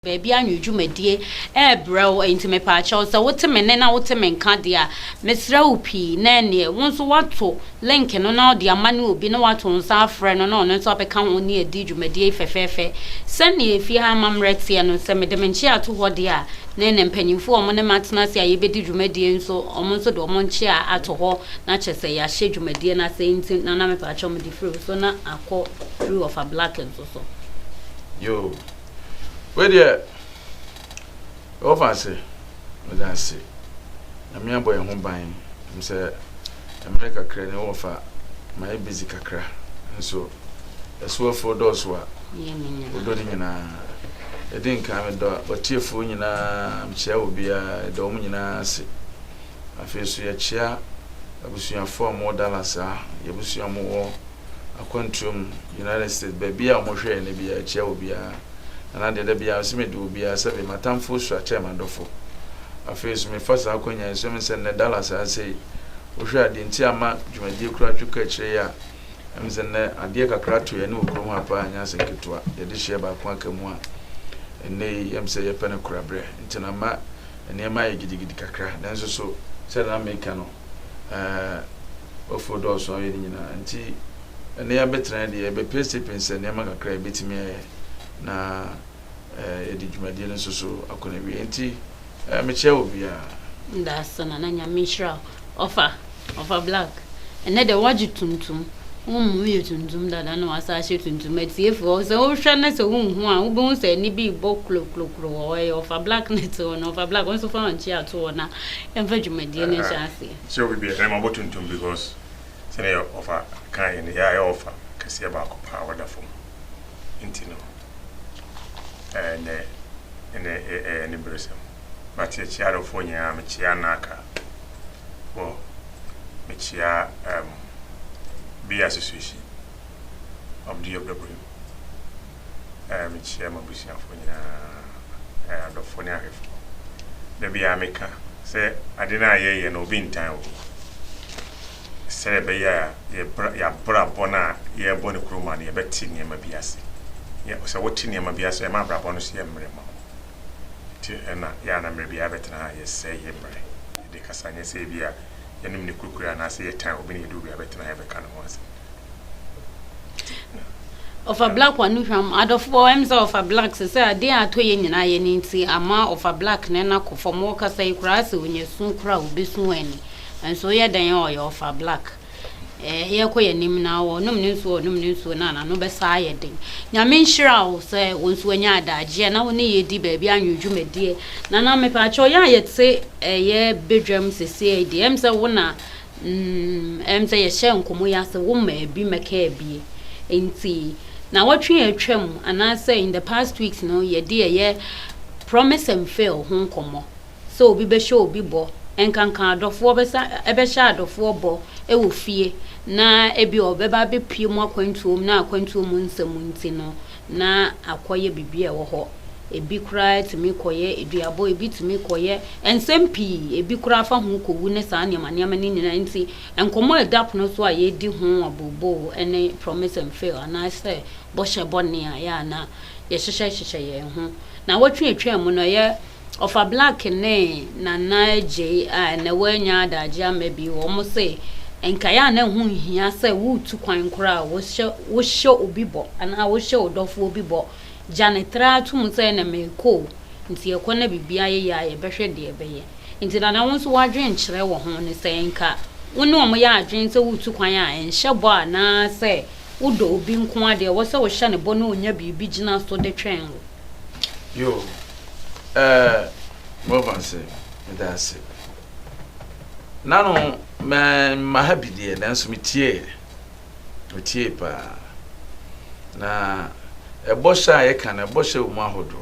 baby anyu dwumadie ebrew entime pa cha so wote me ne na wote me nka de a mesra opi na ne wonso wato link no na de amane obi na wato nsa afre no na ono so abeka ho ne edi dwumadie fefefe sane efi ha mamrete no se me de menchi ato ho de a na ne mpanyimfo omo ne matena se ayebedi dwumadie nso omo nso de omo nchi a ato ho na chese ya hye dwumadie na se nti na me pa cha mo di free so na akọ through of a black and so yo where there over say we say na me aboy ho ban em say America kra ne ofa my busy kakra so eso for those wa odo ni nyina edin ka me do otiefo nyina mchia obia do mu nyina se afeso ya chia abusuya form $1 ya busuya mo akwantum United States baby a mo hwe ne bia chia obia na de bia se me do obia se be matamfo so a chairman dofo afeso me fasa akonya so me se ne $1 ase wo hwe ade nti ama dwumadie kura twuka kire ya em se ne ade kakra to ye ne okrom apa anya se ketwa ye de hye ba kwa kamu a ene em se ye pene kura bre nti na ma ene ma ye gidigidi kakra nanso so se na meka no ofo do so ye nyina nti ene ya betra de ye be pense ne ma kakra betimi na ye di dwumadie nso so akona wi nti me che obia that's na nya mishra offer black and the waji tuntum mu ye tuntum dada no asa she tuntum etiefo so wo hwa na so hu a wo be se ni bi bo klo offer black net on offer black won so fa nchi ato na emfa dwumadie ne chance so we be am about tuntum because say na offer kan in ya offer kase ba ko pa wonderful intino and embrace but ye chiaro fo nya me chia naka wo me chia be association of the brain me chia ma busia fo nya and of nya hefo the be ameka say adina ye no bi ntan o say be ya bra bona ye boni kroma na ye beti nya ma biase ye so woti nya ma biase ma bra bono so ye mre ma ti na ya na mre bia betena ye say ye mre de kasanya say bia yanum ni kukura na say ye tan obi na edu bia betena ye be kan mo ase of a black one hwam adofo emza of a black say ade atoye nyina ye nti ama of a black na na kofomo kasa ikura se onyesu kura obesu ani enso ye dan ye of a black ye koye nim na wo num ni nso na no besa ye den nyame nhira wo se wonso anya adaje na wo ne ye di baabi anwudwumedie na me pa cho ya ye te ye bedwam sese di emse wo na emse ye hye nkomo ya se wo ma bi meka bi enti na watwe atwam anase in the past weeks no ye di ye promise and fail ho nkomo so obi be show obi bo enkankan adofo besa ebe sha adofo bo ewo fie na ebi obeba be pie mu akwantuom na akwantuom nsem nti no na akoye bibia wo ho ebi kura timi koye eduabo ebi timi koye ensem pii ebi kura fa ho kowu ne saa niam ni nyina nti enkomo edap no so a ye di ho abobo ene promise and fail and say boshe bonni a ya na ye hyehyehye ye ho na watwe atwa no ye of a black ne na je na wanya adaje amabi wo mo say enka ya na hu hia say wo tu kwan kura wo hye obi bo ana wo hye odofo obi bo janetra tum say na me ko nti ekona bibia ye ya ye behwe de ebeye nti na won so wadwen kire wo ho ne say enka wonu omo ya adwen say wo tu kwan a enhye bo ana say wo do obi nko ade wo say wo hye ne bo na onya bibi gina so de twen yo move say that's it nano ma happy there nanso metie pa na ebosha ye kana ebosha mu ahodo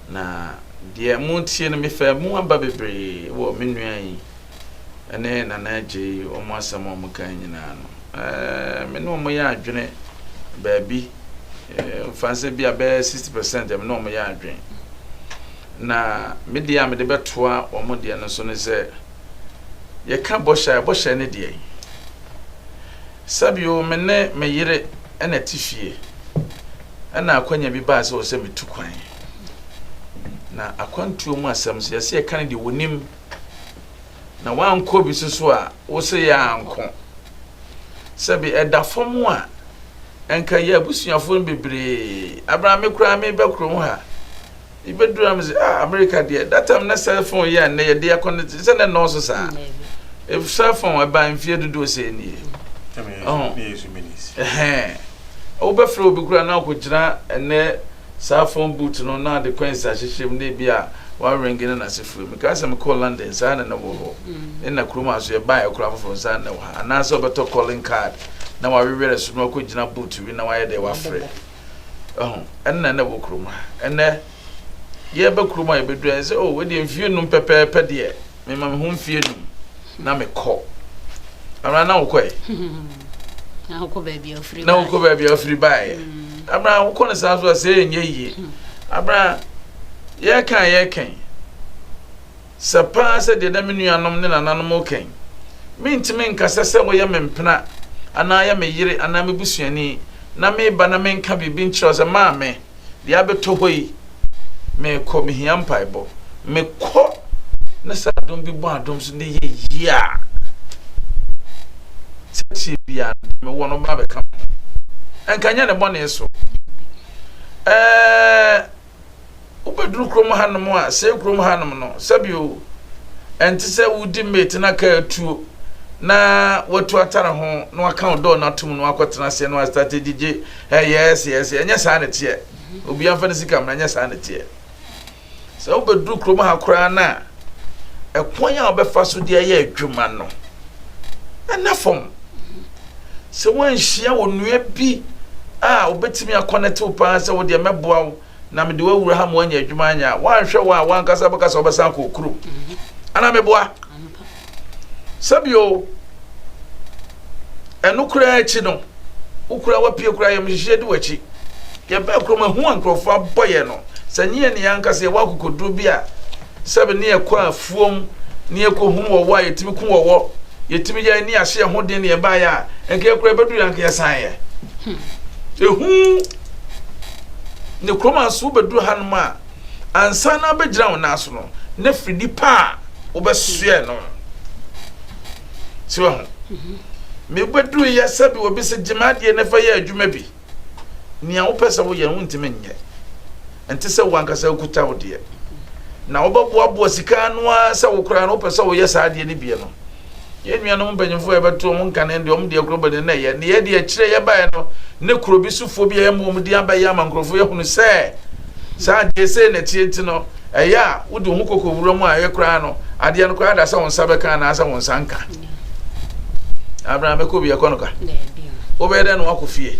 na de muntie no me fa mu aba bebre wo menua yi ene na na je o mu asam o mu kan nyina no me no mo ya adwene baabi fanse bia be 60% me no mo ya adwene na media me de betoa o mo de no so ne se ye ka bosha ne de sabio me ne me yire ena tifie ena akwanya bi ba se o se metu kwan na akwantuo mu asɛm so yɛsɛ yɛka ne de wonim na wankɔ bi so a wo se yɛ anko sɛbi ɛda fam a enka yɛ abusuafo bebree abraham kura me bɛkuro mu ha ibedura me America de that time na cell phone yɛ na yɛ de akɔne sɛ na no so sa if cell phone aba mfie dodo sɛ ni o be fro obi kura na akɔgyina ene cell phone boot no na de coins ahyehyem na bia wa ring na sefru me ka sɛ me call London sa na wo ho na kuroma aso yɛ ba yɛ kura fofo sa na wo ha ana sɛ obeto calling card na wa wewere so no akɔgyina boot wi na wa yɛ de wa frɛ ɛnna na wo kuroma ɛnɛ ye ba kuroma ye bedua say oh we dey mfie num pepepe de me ma me ho mfie num na me kɔ amra na wo kɔ na wo kɔ ba bia ofri na wo kɔ ba bia ofri bae amra wo kɔ na sa so say enye yie amra ye kan sapa se de na me nuanom ne nananom okan me ntime nkasa se wo ye me mpena ana ya me yire ana me busuani na me ba na me nka bibi nkyerɛ se ma me de abeto hoi me ko me hia mpaibo me ko na sa dom bi bo adom so ne ye yia sɛ bia me wono ba be kam enkanya ne bone so ubeduru krom hanom a sɛ krom hanom no sabio enti sɛ wudi mate na ka atuo na watu atara ho na waka do na tum no akotena se no start DJ yes enya saa ne tie obi amfa ne sika na enya saa ne tie sɛ ubeduru krom ha kora na ekwan ya obefa so de ya adwuma no na fom sɛ wanhia wonua bi a obetimi akonnect wo pa sɛ wo de meboa wo na me de wawura ha mo anya adwuma anya wanhwɛ wa wankasa baka obesan ko kuru ana meboa sabio enu kura echi no ukura wapie kura yam hihye de wachi ye ba kroma hu ankrofo aboye no sanye ne yankase wa kokoduru bia sabe ne ekwa afuom ne ekohu wo wa yetimi ku wo yetimi ya ni ahye ho de ne ba ya enke kura bedu yanka yesan ye ehu ne kroma so bedu hanum a ansa na begira wona so no ne fridi pa obesue no siwa me bedu ya sabi obi se jimade ne fa ya adwuma bi nia wo pesa wo ye wo ntime nye enti se wanka se kuta wo de na wo babo sika no a se wo kura no pesa wo ye sa de ne bie no ye nua no mpanyefo e beto mo nka ne de om de akroba de na ye ne ye de akire ye bae no ne kuro bi sufo bi ye mo de aba ya mankrofo ye hunu se sa de se na tienti no eya wo de hu kokowuro mu a ye kura no ade no kura da se won sabe kan na se won sanka Abraham ko bi ekonoka obeyede no akofie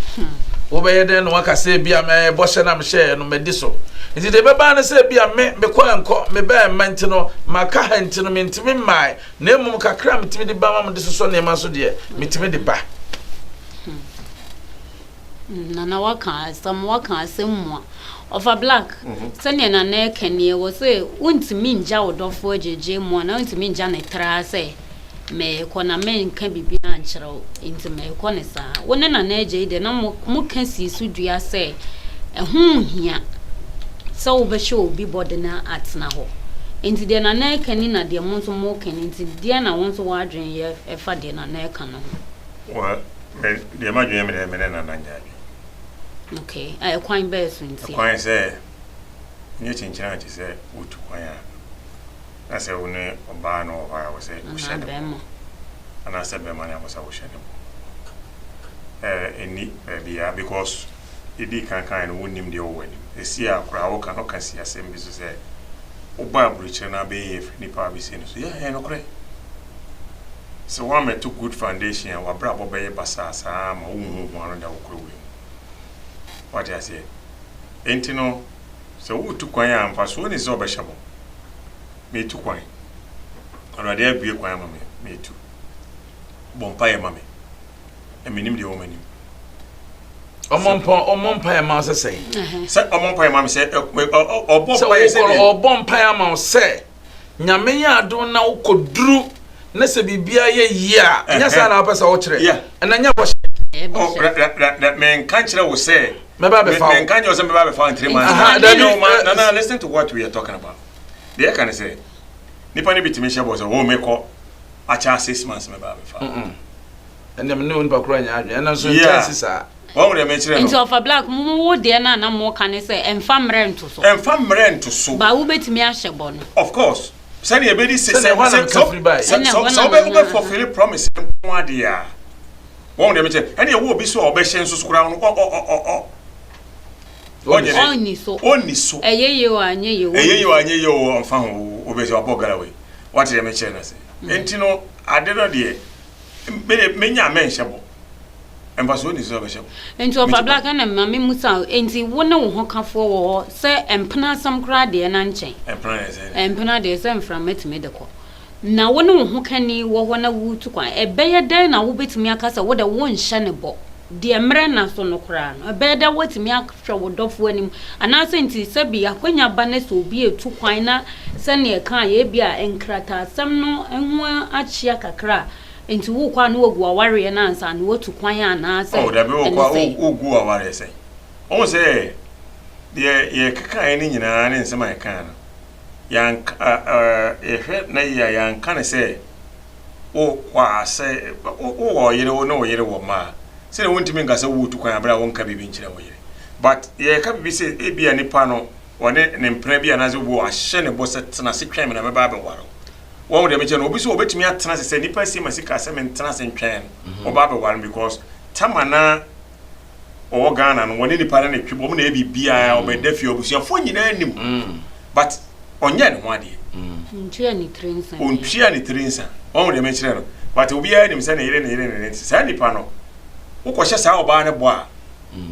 obeyede no akase bia me boshe na mhye no mediso nti de beba na se bia me ko enko me ba menti no maka hanti no mentimi mai na emum kakra mentimi de ba ma de so ne ma so de mentimi de ba na waka asem of a black sene na na kanie wo se untimi nja wodofo ajeje mu na untimi nja na tra se me kona me nka bibi na nkyerɛw nti me kone saa wone na na agye de na mo ka si su dua sɛ ɛho hia sɛ wo bɛhye obi body na atena hɔ nti de na na kani na de mo nso mo kani nti de na won so wadwen ye ɛfa de na na ka no wa me de ma dwen me de me na na nyaadwe okay ai kwan bɛ so nti kwan sɛ nye chinchira nti sɛ wotu kwan a ase woni oba no wa wo se ushene ana se be mani amosa ushene eni bia because idi kan no wonim de woni esi akura wo kan oka si asem bi so se oba bridge na be yef nipa bi se no so ya no kre so one me to good foundation wa bra bo be basa sa ma wu anu da wo kro we what I say enti no so wo tu kwan ya amfa so ni so be hyabo me tu kwan ana de abue kwan ma me tu bompa ye ma me eminim de womanim omompa ye ma se omompa ye ma me se obompa ye se obompa ye ma se nyame ya ado na ukoduru na se bibia ye yia nya sa na pesa wo kire na nya bo me nka kire wo se Meba be found. Can you say meba be found 3 months? No, listen to what we are talking about. They can say nipa ni bitimi hye boss o meko acha 6 months meba be found. And them no nipa kro anya adwen. And so chances are one we mention into of a black wo de na mo kan say emfa mre nto so. Emfa mre nto so. Ba wo betimi ahye bo no. Of course. Send your baby say so fulfill promise nko ade a. One we mention and you obi so obehye nso kura no Oni so. Eyeye o anye ye o amfa ho obehye abogara we. What dey mention na say. Enti no ade no de menya menhye bo. Embaso ni so behye. Enti of a black na mama musa enti wo na wo ho kafo wo say empena sam kra de na nchen. Empena de say mfra metime de ko. Na wo na wo ho kani wo ho na wutu kwan ebeye den na wo betimi akasa wo de wo nhye ne bo. De mre na so no kra no ebeye de wotimi ahwe wo dofo anim anase enti sabi akwanya ba na so obi etu kwan na se ne kan ye bia enkrata sam no enho achia kakra enti wo kwa no ogu aware na ansa no wotu kwan ana se oh da be wo kwa ogu aware se o se ye kaka ni nyina ne nsema ye kan no yan ehwe na yan kan se o kwa se o yire wo no yire wo ma se wonti mi ngasa wutu kwan abra wonka bibi nkyira wo yire but ye ka bibi se ebia nipa no wone ne mpra bia na ze wo ahye ne bo se tena se twɛn me na meba be waro wo de me che no obi so obetumi atena se nipa si masika se me ntena se twɛn oba be waro because tamana o Ghana no wone nipa na ne twebo mo na e bibia obedafie obusuafo nyina anim but onye ne ho ade ntua ni trensa ontua ni trensa wo de me che no but obi a nim se ne yire ne se nipa no wo ko hye sa oba ne bo a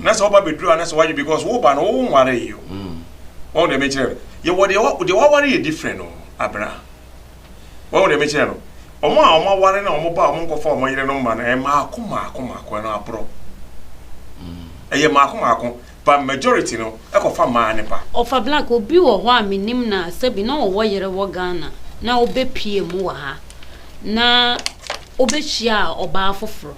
na se oba beduru na se waje because wo ba no wo nware yo wo de me kire ye wo de ware ye different no Abena wo de me kire no omo ware na omo ba omo nkofa omo yire no ma na e maako na apro eye maako but majority no e ko fa ma ne pa ofa black obi wo ho aminim na sabi na wo yire wo Ghana na obepie mu wa ha na obehia oba afoforo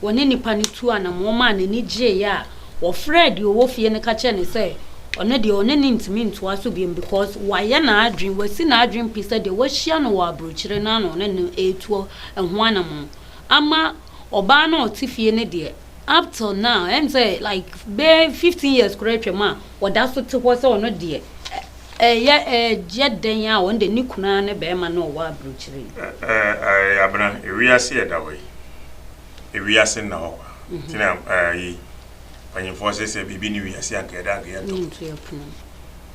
wone nipa ni tu ana mo ma na ni gye ya wo Fred wo fie ne ka che ne say one de one ni ntimi nto aso biem because why na adwin wasi na adwin pisa de wahia no wa abrochire na no ne etuo ehho ana mo ama oba na otifie ne de up till now and say like be 15 years correct ma woda so te ho say ono de je den ya wonde ni kuna ne be ma na wa abrochire Abena ewiase e da we ewiase na ho tina yi panyin force se bibi ni wiase anka da anka ya to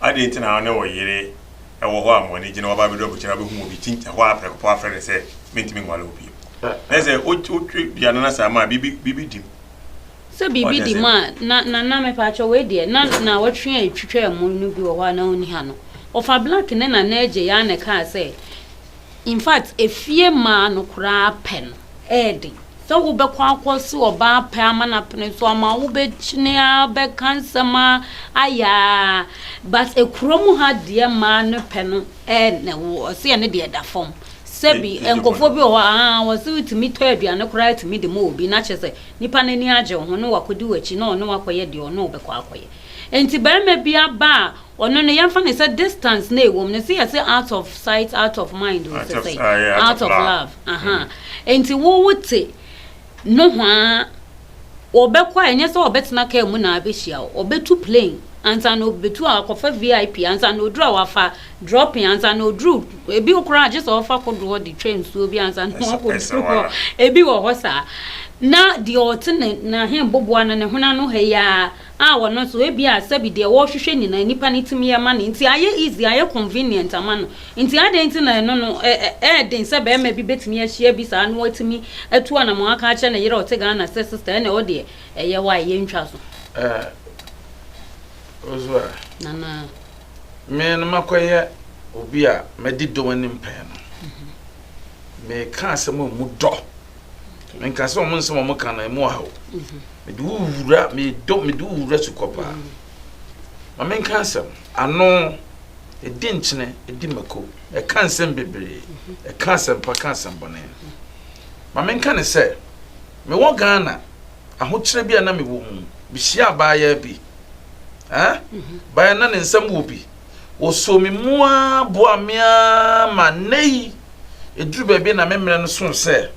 ade tina na wo yire e wo ho amoni gina wo ba be do bu kira be hu obi tinta ho apreko afre se mentimi ngwale obi na se o bia na sa ma bibi dim so bibi dim na me pa cho we de na wo twen atwitwa mu no bi wo ho na oni ha no ofa black ne na eje ya na ka se in fact efie ma no kura pen edi so wo be kwa akwose oba pa ama na pene so ama wo be chine be kansama aya but ekromu ha de ma no pe no na wo se ne de da fom sebi enkofo bi wo wo se utimi to aduane kura timi de mo obi na chese nipa na ni age ho no wakodi wachi na ono wakoye de ono be kwa akoye enti ba me bia ba ono no yamfa ne say distance na ewom ne say out of sight out of mind we say out of love enti wo wote no hwa obekwa enye so obetena ka mu na abehia obetu plane anza no betu akofa VIP anza no dru awafa dropping anza no dru ebi okura je so ofa kodo the train so bi anza no akodo ebi wo ho sa na the otene na he boboa na ne hona no heya wono so ebi asabi de wo hwehwe ni na nipa ni timi ya ma ni nti aye easy aye convenient ama no nti ade nti na no den se be ma bi betimi ya hia bi sa no watimi atu ana mo aka ache na yere otega na sister na ode eye wa ye ntwa so Owusua nana me no makoye obi a medido wani mpa no me ka asem mu do me ka se mo nsem mo ka na mu ha me du wura me du wura sukopa ma me ka asem ano edi nchene edi mako e ka asem bebre e ka asem pa ka asem bone ma me ka ne se me wo Ghana aho kire bia na me wo mu bihia baaya bi baaya na ne nsam wo bi osomi mua boamia ma nei eduru ba bi na memre no so se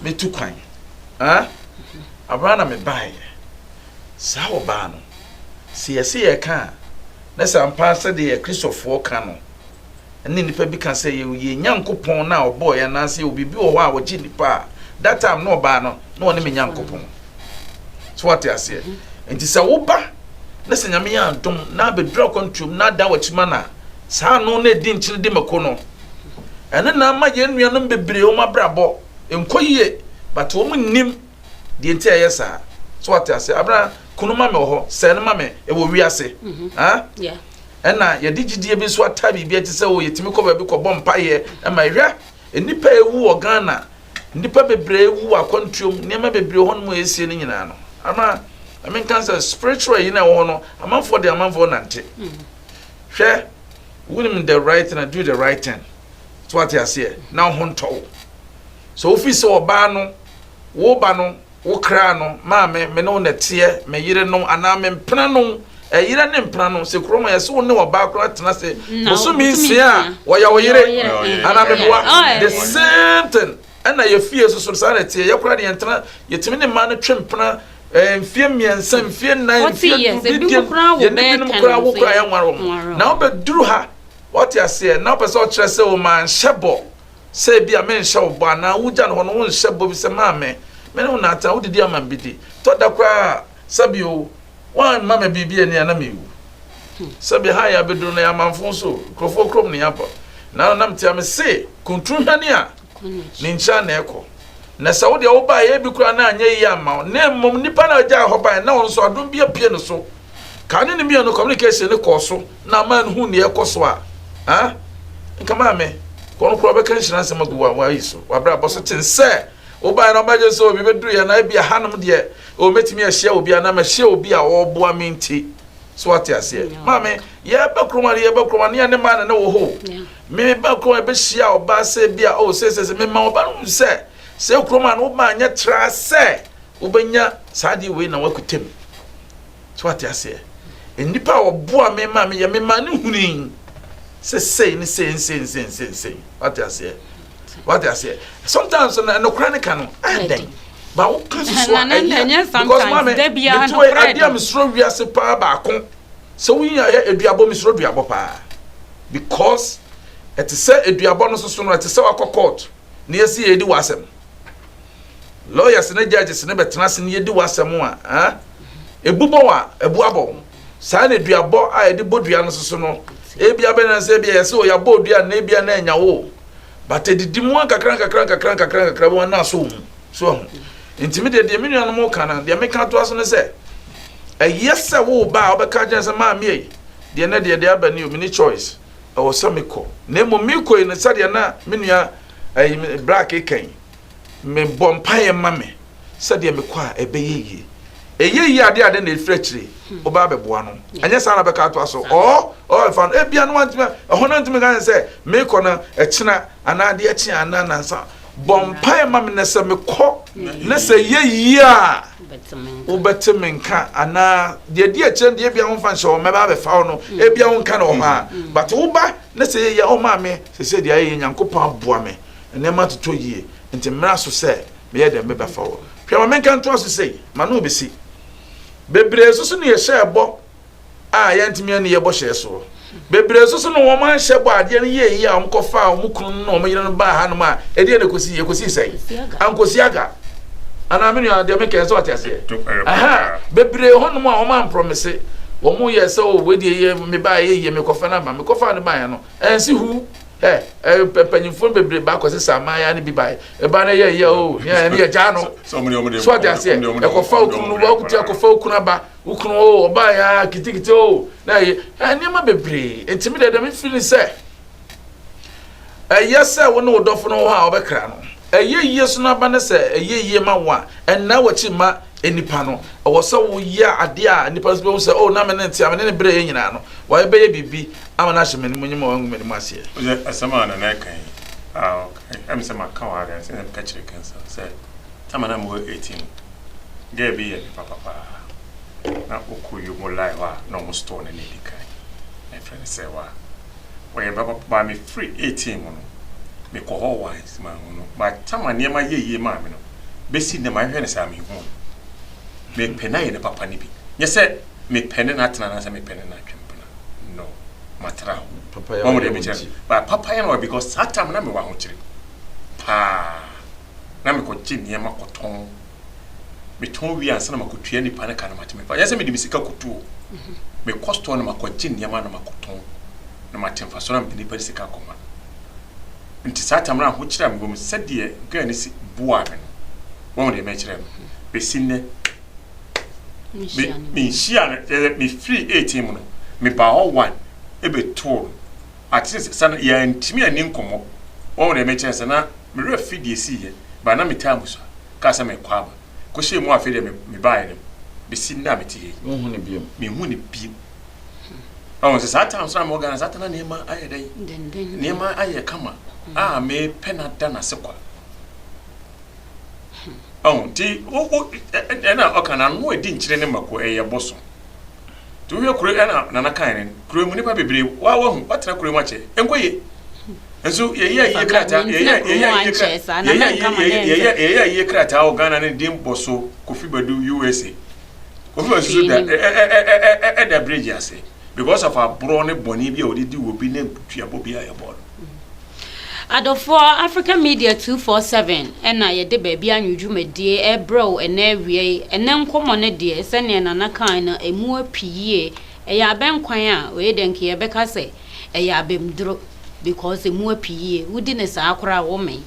metu kwan abra na me baaya sa wo ba no se ye ka na sampa se de Christopher ka no ene nipa bi kan se ye nyankopon na obo ya na se obibi wo a wo gi nipa that time no ba no na woni me nyankopon so what you say enti se wo ba na se nyame ya dom na be dra kontum na da wachima na sa no na di nchiri di makono ene na ma ye nuanom bebre o mabrabo enkoyie but wo nim di enti ayesa so what you say abra kunuma me ho se ne ma me e wo wiase yeah ena ye digidie bi so atabi bi ati se wo yetimi ko ba bi ko bompa ye e ma hwa enipa ewu o Ghana nipa bebre ewu akontuom niam bebre ho no esie ni nyina no ama I mean cancer spiritual you know no amanfo de amanfo nante hwe wonim the right and do the right thing so what you say now honto so office oba no wo ba no wo kra no ma me no netie me yire no ana me mpena no yire ne mpena no se kroma ye so ne oba kra tena se so mi sia wo ya wo yire ana me boa the same thing ana ye fie so sa na tie ye kra de yentena yetimi ne ma no twempena mfie miensa mfie nan mfie bibi kura wo kura ya nwaro na obeduru ha what you say na person kire se o man shebo se bia men hye obo na wuja no no nhyebo bi se ma me no na ata wodidi amambidi to da kura sabio wan mama bibia ni ana mewu sabi ha ya beduru na ya manfo so krofo krom ne yapo na nam tia me se kontru hwane a ni ncha na eko na saudi ya oba ye bi kura na anya yi ama na mom nipa na ja hoba na won so adom bi apie no so ka ne mi no communication ne ko so na man hu ne ekoso a nkama me kono kura be kan hira nsema gu wa yi so wa bra boso tin se oba na ba je so obi beduru ya na bia hanom de o metimi ahia obi na ma hia obi a oboa menti so what you say mame ye ba kroma ne ma na wo ho me ba kroma be hia oba se bia o se me ma oba no se se kroma no ba nya tra se obanya sadi we na wakutem so what you say enipa oboa me ma me ye me ma ne hunin se what you say sometimes no chronicle no and ba wo kan so because mama to adia misro wiase pa ba kon so wi ya eduabo misro duabo pa because it say eduabo no so no it say wa court na yesi edi wasem lawyers na judges na betena se na yedi wasem a ebubo wa ebuabo sa na eduabo a edi bodua no so no ebia be na se bia yesi o ya bodua na ebia na enyawo but edidi mu kakran bo na so intimidate de menu no mo kana de meka to aso ne se yes wo ba obeka jan se ma me de na de abani o mini choice o samiko na mo miko ina sa de na menua black eken me bompaye ma me sa de me kwa ebeyeye eyeyi ade na efrechire oba beboa no anya sa na beka to aso fan ebia no wantime ehona ntime kan se miko na echina ana de echi ana na sa bompaye ma me na se me ko na se yeyi a ubetimenka ana de echen de bia ho fa nso me ba be fa no ebia ho nka na ho ha but wo ba na se yeyi o ma me se de aye nyankopon aboa me na ma toto yie nti mra so se me ye de me ba fa wo hwe ma menka nto so se ma no obesi bebre so ne ye hye ebo a ye ntimi ne ye bo hye so bebre so no wo man hye bo ade ne yeyi a omkofa omukunu no omyire no ba ha no ma ede ne kosi sei ankosi aga ana me no de me ke so atase aha bebre ho no ma o man promise wo mu ye se o wedi ye me ba ye me kofa na ba me kofa ne ba ya no ensi hu panyimfo bebre ba ko se samaya ne bi ba e ba na ye o ne ye ja no so atase e kofa okunu ba okuti akofa okunu ba ukunu o ba ya kitikiti o na ye ne ma bebre entimi de me feel say yes wo no dofo no ha obekra no eyeye so na ba ne se eyeye ma wa enna wachi ma enipa no wo se wo ya ade a enipa so be se o na me ne ntia me ne bre ye nyina no wa be ye bibi ama na hye me ni nyima wangu me ni masie asama na na kan am se ma kan wa ga se ka chire kan se tamana mo 18 ge bi ye papa na okuyu mo live wa na mo store na nedika my friend say wa when baba me free 18 no me ko ho wise ma no but tama ne ma ye ma me no besi ne ma hwe ne sa me hu me pena ye ne papa ni bi nye se me pene na tena na se me pene na twempena no matra papa ya mo de me chere but papa ya no because satam na me wa ho chere pa na me ko gye ma koton me ton wi ansa na makotua ni pa na kana mateme fa yase me de misika kutuo me costo na makogye niam na makoton na matemfa so na me de pa sika koma nti satam na ho kira me bom sede ga ni si bua me no wo de me kire be sinne me shia me free 18 no me ba ho 1 e be to at least sana ya ntimi ani nkomo wo de me kire sana me refi de si ye ba na me time so ka sa me kwaba ko she mu afede me bae ne be sinna me tie wo hu ne biem me hu ne biem awon se satam so na mo organize atana ne ma aye dai ne ma aye kama me penada na sekwa ti o na okana no edi nkyire ne mako eye boso to hwe kure na kan ne kure mu nipa bebre wa hu watena kure mu ache enkoye enso ye krata ye krata o Ghana ne dim boso Kofi Badu USA Kofi Badu da bridge ase because of our bro ne boni bi o di wo bi ne tuabo bi aye ball Adofo African Media 247 ena ye de baabi anwudwumedie ebro ena wie ena nkomo ne de se ne na kan na emu apie eya abenkwan a we de nke ye beka se eya abemdro because emu apie wudi ne sa akora wo me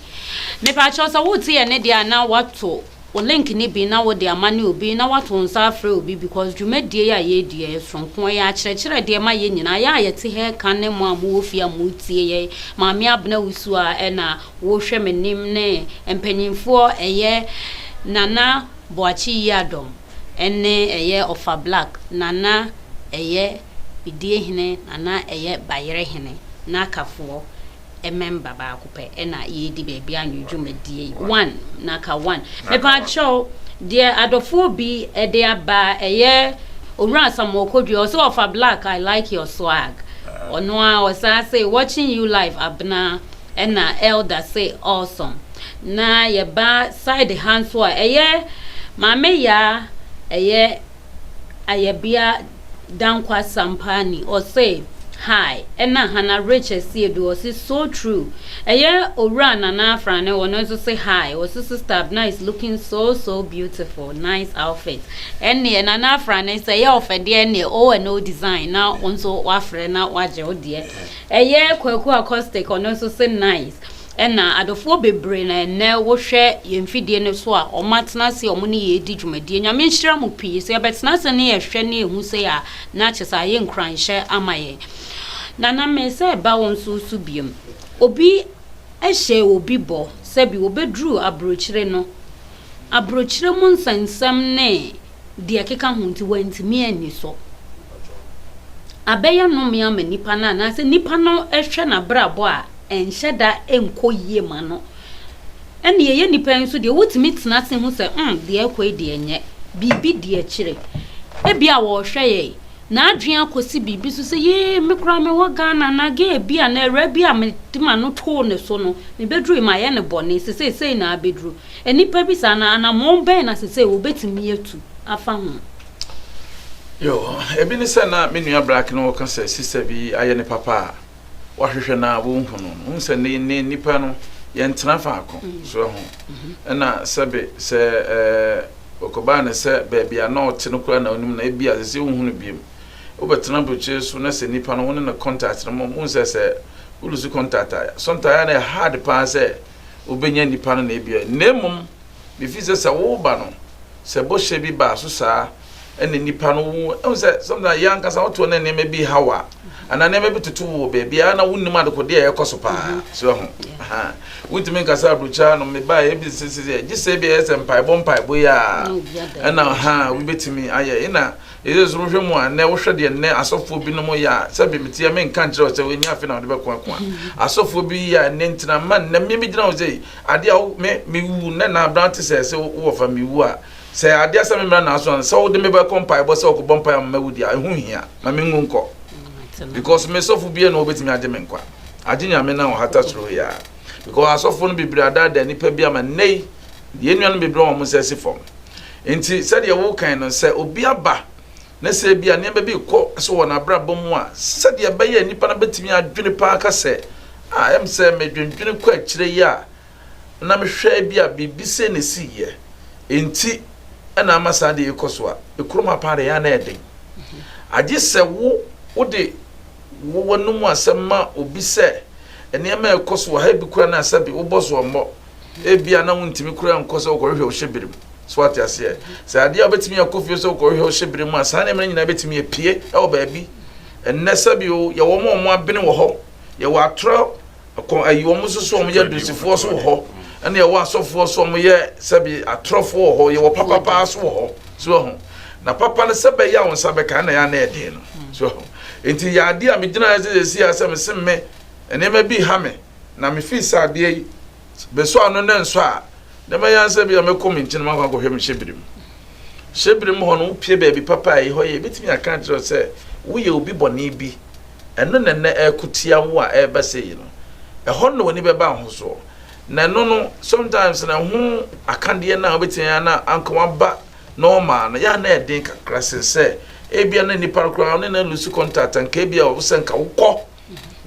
pa cho so wuti ye ne de na wato o link ni bi na wo de amane obi na wato nsa afre obi because dwumedie ya ye die sonkon ya kyerɛkyerɛ de ma ye nyina ya ye te he kan ne mu amu ofia mu tie ye maame Abena Owusua na wo hwɛ menim ne empanyimfo eye Nana Boachi Yadom ene eye Ofa Black Nana eye bidie hene Nana eye bayere hene na kafo member ba akupe ena ye di baabi anwudwumedie 1 naka 1 me pa cho de adofo bi e de aba eye owura samokodwe also Ofa Black I like your swag ono a osa say watching you live Abena ena elder say awesome na ye ba side hands so eye mame ya eye ayebia dankwa sampani or say hi ena Hana Rachel Siedu was so true eye owura Nana Frane wono so say hi was sister Abena is looking so beautiful nice outfit ene Nana Frane say ye ofede ene o no design now onso wafre na waje odie eye kwaku acoustic ono so say nice ena adofo bebre na ene wo hwe yemfidie ne so a omatena se omo ne ye di dwumadie nyame nhira mu pii so ye betena se ne ye hwe ne ehu se ya na kyesa ye nkranhye amaye Nana me se ba won so biem obi ehye obi bo se bi obedru abrochire no abrochire mu nsansam ne de akeka hunti wantimi ani so abeya no me am nipa na se nipa no ehwe na brabo a enhyeda enkoyie ma no ene ye nipa nso de wotimi tena se hu se de ekoi de enye bibi de akire ebia wo hwe ye na adwen akosi bibi so se ye me kura me wo Ghana na ge bia na era bia me tima no to ne so no me bedru ma ye ne bone se se na bedru enipa bi sa na mo ben na se wo betimi etu afa ho yo ebi ni se na me nua black no ka se sister bi aye ne papa wa hwehwe na wo hu no unse ne nipa no ye ntena fa akọ so ho na sebe se okoba ne se bebia na ote no kura na onum na ebia se hu no biem obetena buche so na se nipa no won na contact no mo se ulusu contact sometimes na hard pa se obenya nipa no na ebia nemum me fi se wo ba no se bo hye bi ba so saa ene nipa no se sometimes yanka sa oto na neme bi hawa ana neme bi tutu wo bebia na wonnim adekode e koso pa so ho wutimi nkasa brucha no me ba e bi sisi gise bi ese mpai bo ya ana we betimi aye ina ezo rohwe mu a na wo hwede ne asofo bi no mo ya sabe metia me nka nkire se we nya afi na de be kwa asofo bi ya ne ntina man na me bi gina wo sei ade a me wu na brant se wo fa me wu a say adia se me mra na so so de me be kompa bo se okobom pa am mawudi a hu hia ma me ngunko because me so fu bia na obetimi ade me nkwa ade nya me na o hata chiro ya because asofo no bibiri ada nipa bia ma nei de enuan bibiri o mo se fom enti se de wo kan no se obi aba na se bia ne be ko so wona brabom mu a se de be ya nipa na betimi adwene pa aka se em se me dwendwene kwa kire ya na me hwe bia bibi se ne si ye enti ana amasa de ekoso a ekuruma pa de ya na eden age se wo de wo num asema obi se enema ekoso ha bi kura na asabi wo boso mo ebia na wontimi kura nkoso ko hwe o hyebirim so what you say say ade obetimi akofie so ko hwe o hyebirim asa na me nyina betimi epie e wo baabi enne sabi o ye wo mo abene wo ho ye wo atro ko ayi wo mususu o mo ye dusifo so wo ho ene ye wo asofo so o mo ye sabi atrofo wo ho ye wo papa so wo ho so ho na papa ne sebe ya won sabe ka na ya na ede no so enti ya ade a me gina esi asa me semme enema bi ha me na me fi sa ade yi be so ano na nso a de me yan sabe ya me komi ntin ma kwa hwem hyebirim ho no pie ba bi papa yi ho ye betimi aka tro se wo ye obi bone bi eno na na ekutia wo a e ba se yi no e ho no woni be ba ho so na no sometimes na ho akande na obetimi na anka ba normal na ya na e den kakra se ebia na nipa kra na lusu contact anka ebia wo se nka wokọ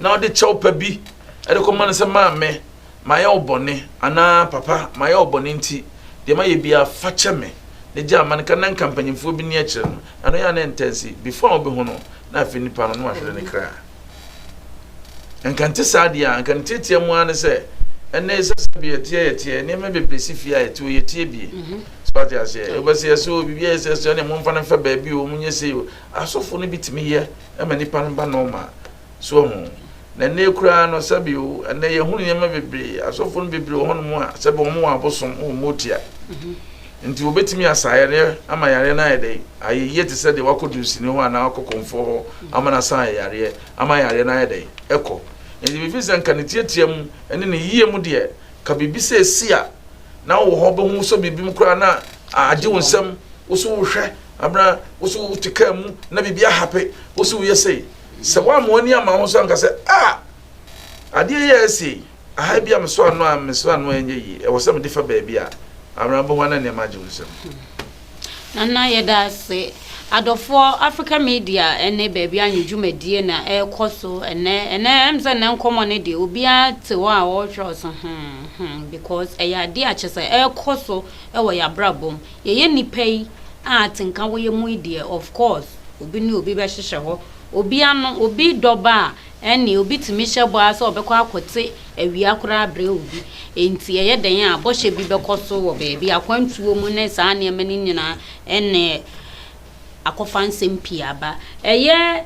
na odi chawpa bi ede ko man se ma me ma ya obone ana papa ma ya obone nti de ma ye bia fa cheme ne ja man ka nan kampanyimfo bi ne akire no ano ya na intensi before obi hu no na afi nipa no no ahwere ne kra enkante sadia enkante tie mu ane se ene se bi tie ne me bebresi fia ye tie tie bi spati ase e bo se so bi ye se so ne mo mfa na fa ba bi o munye se asofo no bitimi ye e ma nipa no ba normal so hu na ne kura no sabi o na ye hunu ye ma bebre asofo no bebre ho no mu a sabi o mu abosom o motia nti obetimi asayare ama yare na yede ayeye te se de wakodusi ne ho ana akokonfo ho ama na san yare ama yare na yede eko nti bi fisa nka ne tietiem ene ne yiye mu de ka bibi se sia na wo ho be hu so bibi mu kura na age wonsam wo so wo hwe abra wo so tika mu na bibi ahape wo so ye sei se wa mo ni ama ho so nka se ade ye esi aha bia me so ano enye yi e wo se me difa ba bia Abraham wana ne majusem nana yeda se adofo Africa media ene baby anjumedie na ekoso ene emze na nkomo ne de obia te wa wo so because eya de achese ekoso e wo ya brabom ye nipai a tinka wo ye mu ide of course obi ni obi be hyehye ho obi ano obi doba ene obi timi hyebo asa obekọ akote awia kura abre obi enti ye den a bohye bi bekoso wo baby akwantuo mu ne saa ne mani nyina ene akofa nsempia aba eye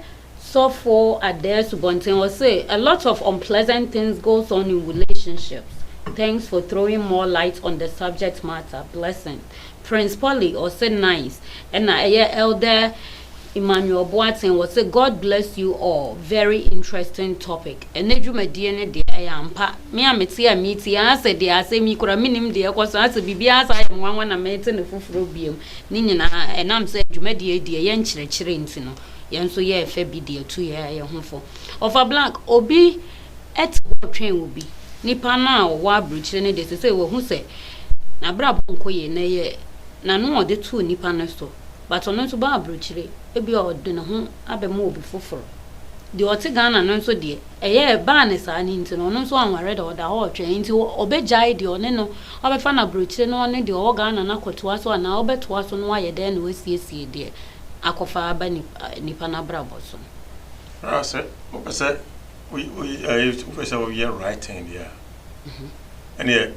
so for adhere bonten will say a lot of unpleasant things goes on in relationships. Thanks for throwing more light on the subject matter. Blessing. Prince Polly or say nice and elder Emmanuel Boateng will say God bless you all. Very interesting topic. And nejuma DNA de ayampa. Me ameti amiti ase de ase mi kura minim de ekwaso ase bibia asa ayam wanwa na mete ne fufuro biem. Ni nyina enam se dwuma de ye nkyerɛkyerɛ nti no. Yen so ye efe bi de tu ye hofo. Of a black obi et twɛn obi. Nipa na wa abrukyire ne de se wo hu se na bra bonko ye na ye na no ode tu nipa na so. But ono so ba abrukyire ebi ode ne ho abemu obi foforo de ote Ghana no so de eye ba ne sa ni nti no ono so anware de oda ho twen nti obejai de one no obefa na abrukyire no ne de o Ghana na kotoa so na obetoa so no aye de na wasiesie de akofa aba nipa na brabo so sir opese we opese we are right in there and here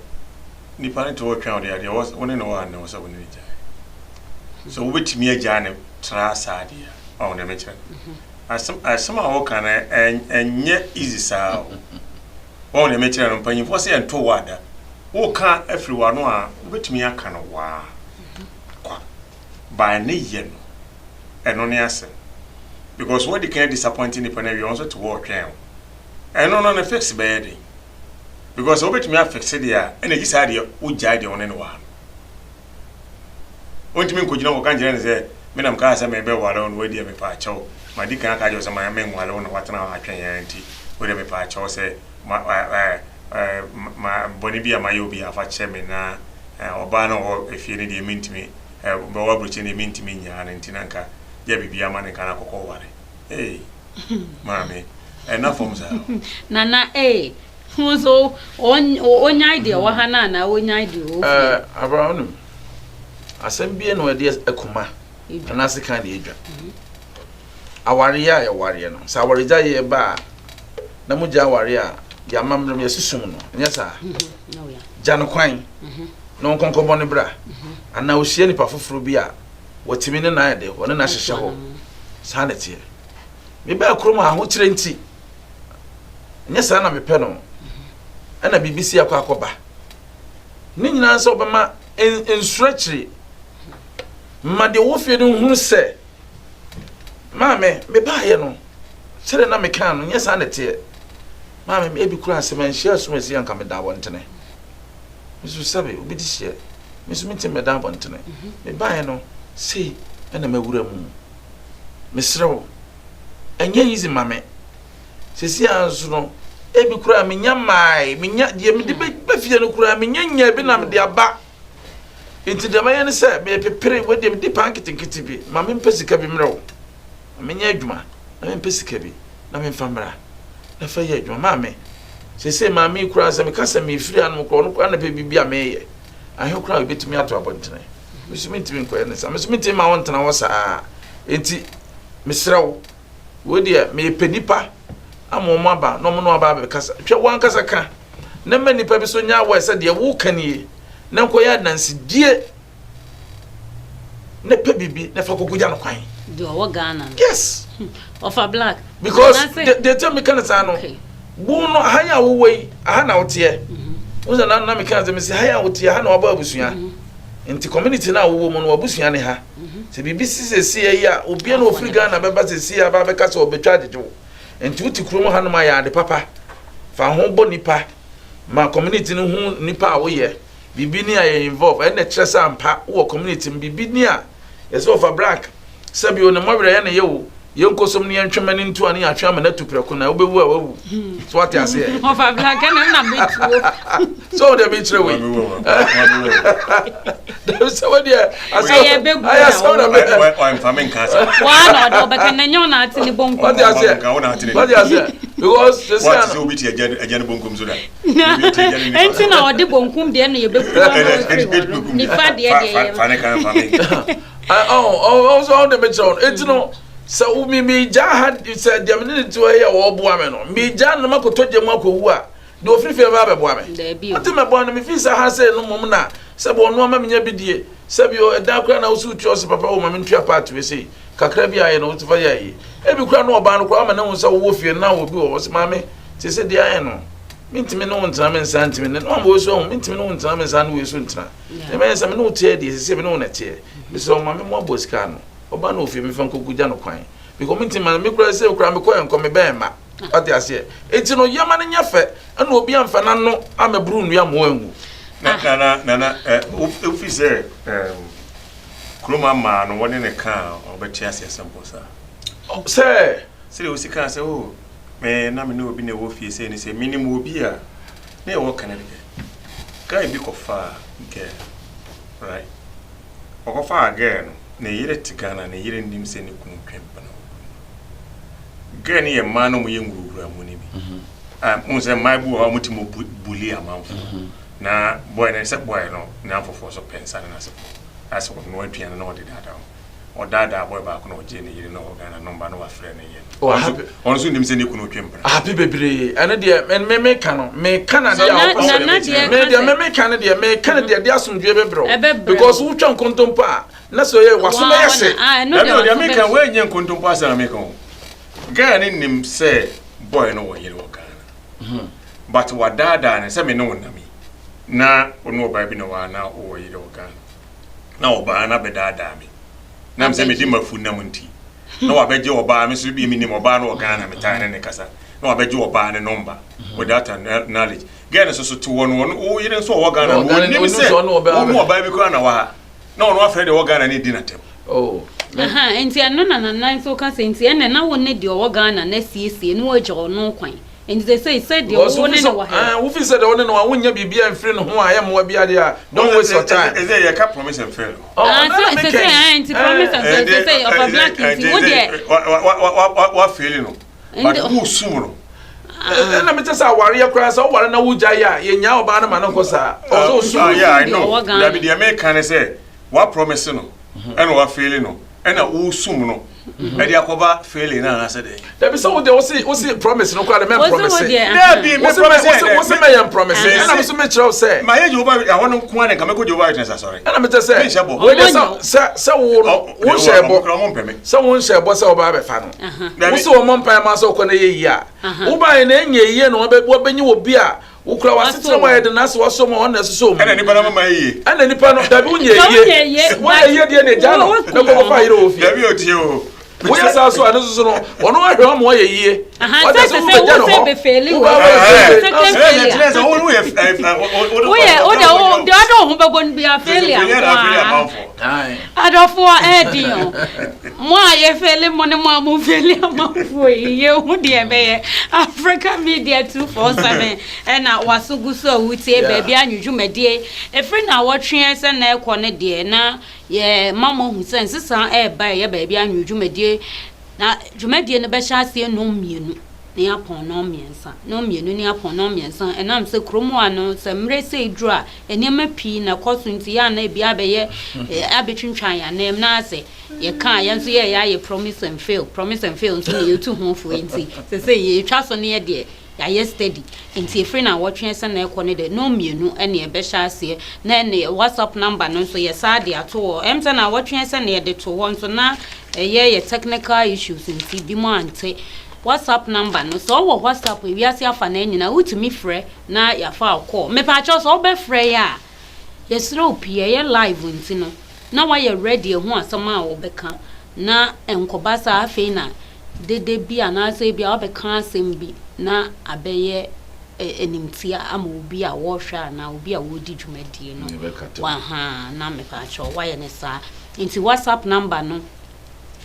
nipa to work out there was one no one no so we need so which me agane tra sadia on the mecha as some all can and yet easy sa on the mecha no panyin for say ento wada wo ka everyone no a which me aka no wa kwa by ne ye no eno ne ase because what they can disappointing the panel you also to work out and no fix bad because what me fix it there and you say you jai the one no one ontimi nkojina ko kan jere se me nam ka asa me be wale on we dia me pa chaw ma di kan ka jo se ma me nwale on watena atwen ya nti we dia me pa chaw se ma boni bia ma yo bia fa che me na oba na o efie ne de mintimi be wa bruche ne mintimi nya na nti nanka ya bibia ma ne kan akokọ ware mami enough from sa nana so onya idea wa hana na onya idea Abraham asem bie no de akuma na se kan de edwa aware ya ware no sa aware ja ye ba na mu ja aware a ya mamrem ya susum no nya sa no ya jan kwan no konkobo ne bra ana ohie ni pa foforo bi a watimi ne na de ho ne na hyehye ho sa na tie me ba krom a ho kire nti nya sa na me pe no ana BBC akwa ni nyina nso obama ensurachiri ma de wo fie no hunu se maame me ba ye no kire na me kan no nya sa na tie maame me ebi kura se man share so mesi anka me da wontene misu sabe obi di share misu minti me da wontene me ba ye no sei ana mawura mu mesrewo enye yizi mame sesi anso no ebi kura menya mai menya de me de be fie no kura menya nya bi na me de aba enti de maye ne se me pepere we de me de panketinketi bi mame mpesika bi mrewo menya adwuma na me mpesika bi na me mfamra na fa ye adwuma mame sesi mame kura se me kasa me firi anu ko no kwa na pe bibia me ye ahwe kura obetumi ato abontene misumintimi nkoye ne sa misumintimi ma wontena wo saa enti misrewo wo de me penipa amomo aba no mo no aba be kasa twa wan kasa ka na ma nipa bi so nya wo ese de wo kanie na nkoye adanse die na pe bibi na fa kokuja no kwan do wo Ghana yes of a black because they tell me kana sa no bu no hanya wo wei aha na wote unza na me kana ze me se hanya wote aha na wo ba abusua nti community na wo mo no abusua ne ha se bibi sisi ya obi na ofiri Ghana beba sisi ya ba be kasa obetwa adejo nti wuti kurom ha no ma ya ade papa fa ho bo nipa ma community no hu nipa a wo ye bibi ni a involve and the tresa ampa wo community bibi ni a yes of a black sabi o na mawere ya na ye wo yenkosom ni entwema ni ntu ani atwa ma na tupreko na obewu a wawu so what you say of a black na betu so the betre we so what there I saw the I'm farming casa wa no do be kan nyo na ati ni bonkum what you say because the what is obi ti agene bonkum so da enti na odi bonkum de no ye beku ni fa de fane kan farming so the betre enti no so me ja had said the minute to here wo boa me no me ja no makoto je mu akowu a de ofrife ba be boa me ati me boa no me fi sa ha say no mom na se bo no ma menya bidie se bi o da kra na usu tu o papa o ma me ntua part we say kakra bi aye no to fa yayi e bi kra no oba no kwa ma na wo sa wo fie na wo bi wo se ma me se de aye no mintimi no ntana me santimi no ma wo so mintimi no ntana me san wo so ntana e me se me no tie de se me no na tie me so ma me mo abosika no oba no ofie me fa nkoguja no kwan because minti man me kura se kura me koye nko me be ma ati ase enti no yama ne nyafe ana obi amfa na no amebru nua mo angu na ofi se kroma ma no woni ne ka obeti ase sample sa se o sika se o me na me no obi ne wo fie se ni se minimum obi a na e wo kanade kai bi ko fa nke right o fa again na yire tigana na yire ndim se ni kunu twempa no gani ye mano mu yengurura mu ni bi unse mai bu ha muti mu buli amanfo na boy na se boy no na afofo so pensa na se aso no aduan na odida o dada boy ba ko no je ni yire no Ghana number no wa frɛ ne ye on so ndim se ni kunu twempa happy bebre ene de me ka no me kana de me kana de me kana de asomdwe bebro because wo twa nkontompa na so ye waso me yese no de me kan we nye nkontompa asa me kan Ghana nim say boy no wo yire wo Ghana but wa dada ne se me no na mi na ono ba bi no wa na wo yire wo Ghana na oba na be dada mi na me se me di mafu na munti na wa beje oba me so bi mi ni oba na wo Ghana me tan ne kasa na wa beje oba ne number without knowledge Ghana so to won wo yire so wo Ghana wo ni me se wo oba bi ko na wa no no afraid the Ghana need dinner tem. Oh. Enti ano na nan so ka se enti ene na won de o Ghana na siesie no agye no kwan. Enti they say the one ne wa ha. Wo fi say the one no wa wonya bibia mfiri no ho ayem wa bia de a don't waste your time. Is there you can promise and fail. So say enti promise and say of a black enti wo de what feeling no. But who sumo na me tell say aware yakra say ware na wugya ya yenya oba na ma no kosa. Oh yeah, I know. That be the American say what promise no and what feeling no. And who sumo no. E dey akoba failing na say dey. There be so we see promise no kwa the men promise. There be me promise. What's me yan promise? And I'm so me tell say. My age over I want nko an ka me go Jehovah witness sorry. And I'm tell say. We say wo share bo. So won share bo say oba be fa no. Wo say wo mompa ma so ko na ye yi a. Wo ba na enye yi no wo benyi obi a ukura wasitira wa yede na so waso mo na so mo. Ana nipa na mama yi. Ana nipa no da bi unye yi. Wo ye de na ja no. Na ko fa yire ofi. Da bi otie o. We are so and so no ono ahwe mo ye what does say be failing we the other ho be a failure adofo edi mo aye failing mo ne mo failure mo fo ye hu de be Africa Media 247 na wasuguso awutie baabi anwudwumade efri na wotwe se na ekọ ne de na ye mama hu sense san ba ye baabi anwudwumade na dwumade ne be hyase no mienu ne apon no miensa no mienu ne apon no miensa enam se kromo ano se mre se dura enema pi na koso nti ya na bia be ye abetwintwan ya na na ase ye kan ye nso ye ya promise and fail nso ne ye tu ho fo enti se ye twa so ne ye de ya yesterday nti efri na wotwe se na ekọ ne de no mienu ene e be hyase na ne WhatsApp number no so ye sa de ato emse na wotwe se ne de to won so na ye technical issues nti bi mo ante WhatsApp number no so wo WhatsApp we ase afa na nyina wutumi frɛ na ya fa call me pa cho so be frɛ ya ye slow pie ye live nti no na wa ye ready ho asama a wo beka na enkoba sa afi na dede bi ana se bi a obeka asem bi na abeye enimtia ama obi a wo hwa na obi a wo di dwumadie no wa ha na me pa cho wa ye ne sa nti WhatsApp number no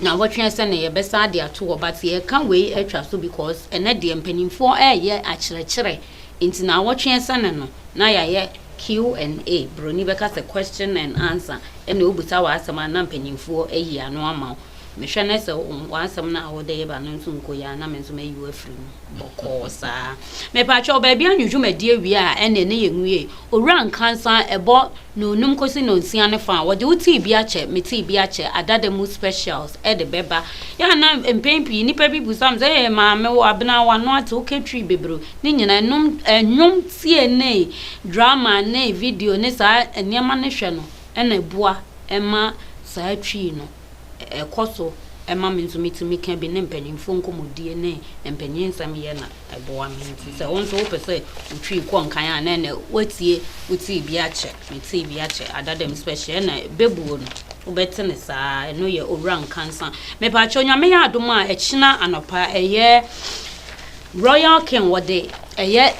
na wotwe se na ye besa de ato but ye kan we atwa so because ene de mpanimfo ye akyerɛkyerɛ nti na wotwe se no na ya ye Q&A broni beka se question and answer ene obuta wa asema na mpanimfo ayi ano ama me hwɛ na se wa asem na wo de ye ba no nso nkoya na me nso mayi afiri bokosa me pa cho ba bia nwudwumadi awie a ene ne ye nwie owura nkansa ebo no num kosi no nsia ne fa wo de uti bi ache meti bi ache adademu specials e de beba ya na mpempi nipa bi busam ze ma me wo abena wa no ate oketwi bebro ni nyina num tie ne drama ne video ne sa eniema ne hwe no ena bua ema sa atwi no ekoso ema minzu mitimi kan bi ne mpanimfo nkomodie ne mpanyensam ye na eboa minti se won so pese utwi ko nkan a na na watie uti bi ache meti bi ache adadem special na bebuo no obete ne saa eno ye owran kansa me pa cho nyame ya adom a ekina anopa eye Royal King wode eye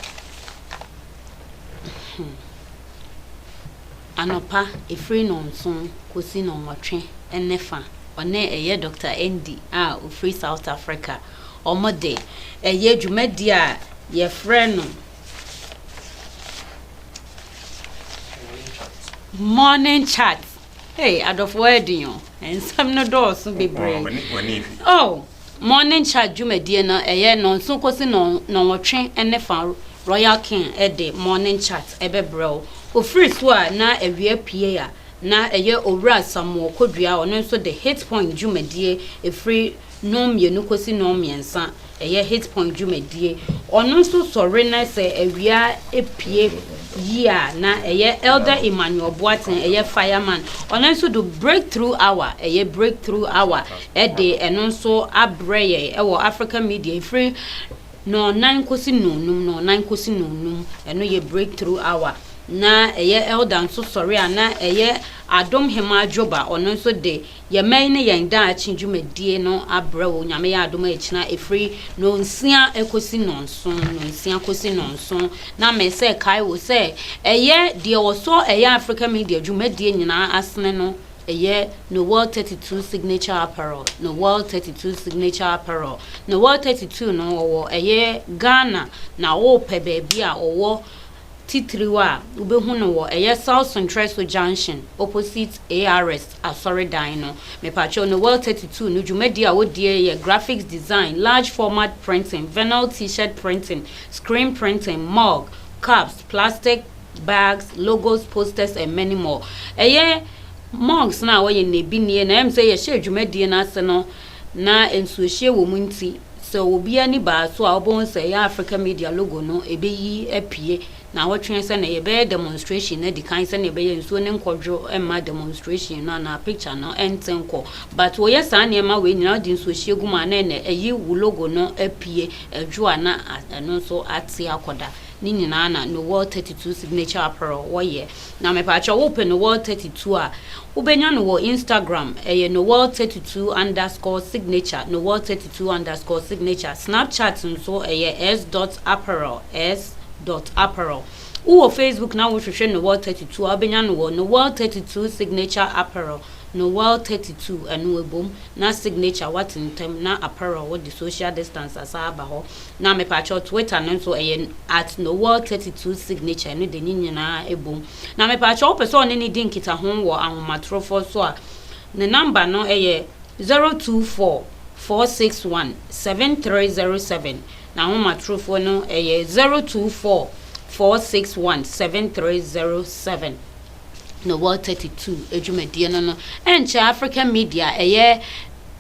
anopa efri no nson kosi no nwotwe enefa one eye Dr. Andy of Free South Africa omode eye dwumadi a ye frɛ no morning chat hey adofo edin ensam no do so bebre oh morning chat dwumadi na eye no nso kosi no nwotwe enefa Royal King ede morning chat ebebrɛ o free so a na awie pie a na eye owura Samuel Kodua ono nso the hit point dwumadie efri nom yenu kosi nom yensa eye hit point dwumadie ono nso sore na se awia epie yia na eye Elder Emmanuel Boaten eye fireman ono nso do breakthrough hour eye breakthrough hour ede eno nso abreye ewo Africa Media efri no 9 kosi nonum eno ye breakthrough hour na eye elder nso sorry ana eye adom hema joba ono nso de ye man ne yen da achi dwumadie no abrewo nyame ya adom achina efri no nsia ekosi nonson na me se kai wo se eye de oso eye Africa Media dwumadie nyina asene no eye no World 32 signature apparel no World 32 signature apparel no World 32 no wo eye Ghana na wo pe baby a owo Titriwa ubehu no wo eye South Central Junction opposite ARS Asori Dino me pacho no World 32 no dwumadi a wodie ye graphics design large format printing vinyl t-shirt printing screen printing mug cups plastic bags logos posters and many more eye mugs na wo ye nebi nie na em say ye share dwumadi na ase no na ensuohie wo munti so obi ani ba so a obon say Africa Media logo no ebeyi apie na watwen se na ye be demonstration na di kan se na be ye nso ne nkodwo emma demonstration na picture no entenko but wo yes an ye ma we nyina di nso hiegu ma na eyi wu logo no apie adwo na no so ate akoda ni nyina na no World 32 signature apparel wo ye na me pa cha open no World 32 a ubenya no wo Instagram no World 32_signature no World 32_signature Snapchat nso s.apparel s.apparel Uwo Facebook na wo hwehwe no World 32 abenya no World 32 signature apparel no World 32 anu ebom na signature what in term na apparel what the social distance asaba ho na me pa cho Twitter no so at no World 32 signature no de nyina ebom na me pa cho person ni di nkita ho wo ahomatrofo so a ne number no 024 461 7307 na ahomatrofo no 024 461 7307 no World 32 edwumadie no enche African Media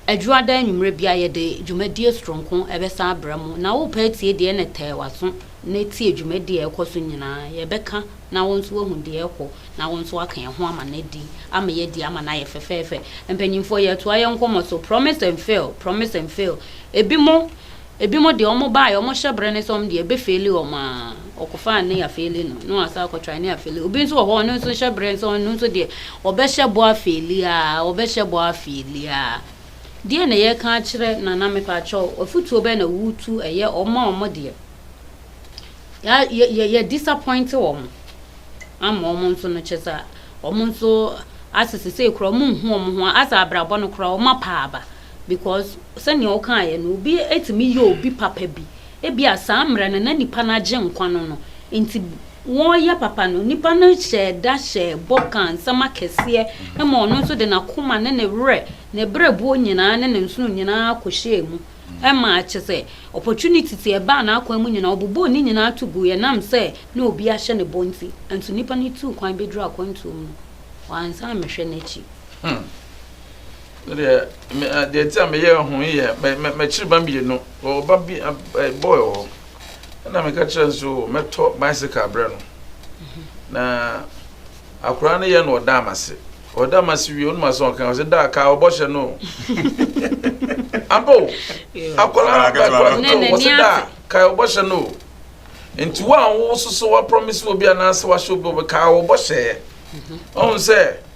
adwuada anwumre bia ye de dwumadie stronko ebesa abramu na wo patie de ne tewaso na tie edwumadie ekoso nyina ye beka na wonso wahu de ekọ na wonso aka ye ho ama na di ama ye di ama na ye fefefe empanyimfo ye to aye nkomo so promise and fail ebimo de omo ba ye omo hyebre ne som de ebe feli o ma okofa ne ya feli no asa ko try ne ya feli obi nso ho no nso hyebre nso no nso de obehye bo afeli a de na ye kan kire na me pa cho ofutuo be na wutu eye omo de ya disappoint omo omo nso no chesa omo nso asese kro mu hu omo ho asa abrabo no kro omo paaba because sani o kan ye no obi etimi ye obi papa bi ebi asa amra na nipa na je nkwa no enti won ya papa no nipa no hye da hye bokan sama kese e mo no so de na koma ne wre ne brebu nyina ne nsu nyina akohye mu e ma achese opportunity te e ba na akwa mu nyina obubo ni nyina atugu ye nam se na obi ahye ne bonti enti nipa ni tu kwan bedru akwantu mu wansa mehwe n'echi the time ye ho ye me chiriba bi no o ba bi boy o na me ka kire so meto bicycle abre no na akura ne ye no odamase wi onu maso kan o se da ka oboshe no ambo akura o se da ka oboshe no enti wa wo soso wa promise obi anase wa show obi ka oboshe on se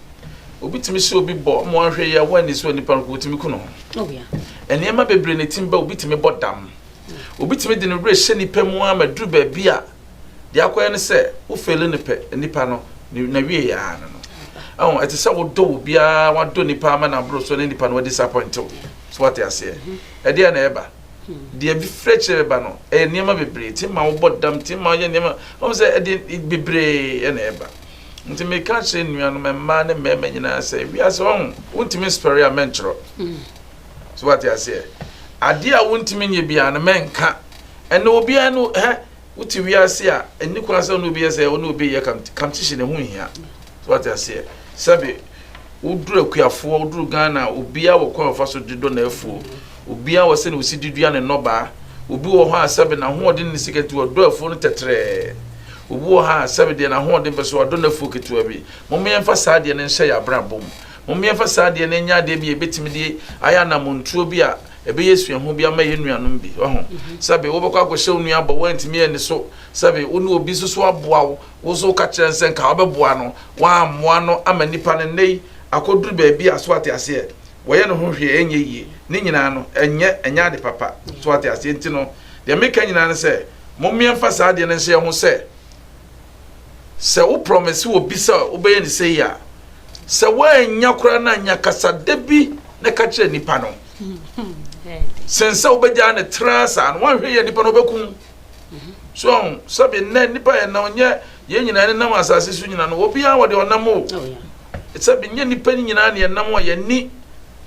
obi timi se obi bo mo ahwe ye wani so nipa ko timi kuno obia ene ma bebre ne timba obi timi bodam obi timi de ne bre hye nipa mu amadru ba bia de akoye ne se wo fele ne pe nipa no na wie ya no ahun ete se wo do bia wa do nipa ama na bro so ne nipa no disappoint so what you say e de na eba de bi freche eba no ene ma bebre timma wo bodam timma ye ne ma o se e de bebre e na eba nti me ka che nuanu memma ne mema nyina se wi ase won untimi spare a mentro so what you say ade a untimi nye bia na menka ene obi anu uti wi ase a eni kwa se no obi ase ono obi ye kam tishi ne hu hia so what you say sabe uduru akuafo uduru Ghana obi a wo kwa fa so dido na afu obi a wo se ne usididua ne noba obi wo ho asabe na ho ode ne siketi wo do afu no tetre obu ha sabede na ho de beso odo na fu ketua bi mom yemfa saade ne nhye ya brabom mom yemfa saade ne nya de bi ebetimi de aya na montuo bi a ebe yesu ho bia ma ye nuanom bi oho sabe wo bekwa ko hyew nua bo wantimi ene so sabe wo no obi so aboa wo so ka kire nsen ka obeboa no wa amoa no ama nipa ne nei akoduru ba bi aso ate ase wo ye no ho hwe enye yie ne nyina no enya de papa so ate ase enti no de meka nyina ne se mommia fa saa de ne hye ho se wo promise wo bi se wo be ne se ya se wo anya kora na anya kasa de bi ne ka kire nipa no sense wo be ja ne trasa no wan hwe ye nipa no bekum so sabe ne nipa ye na onye ye nyina ne nam asase su nyina no obi a wo de onam o sabe nye nipa ni nyina ne nam o ye ni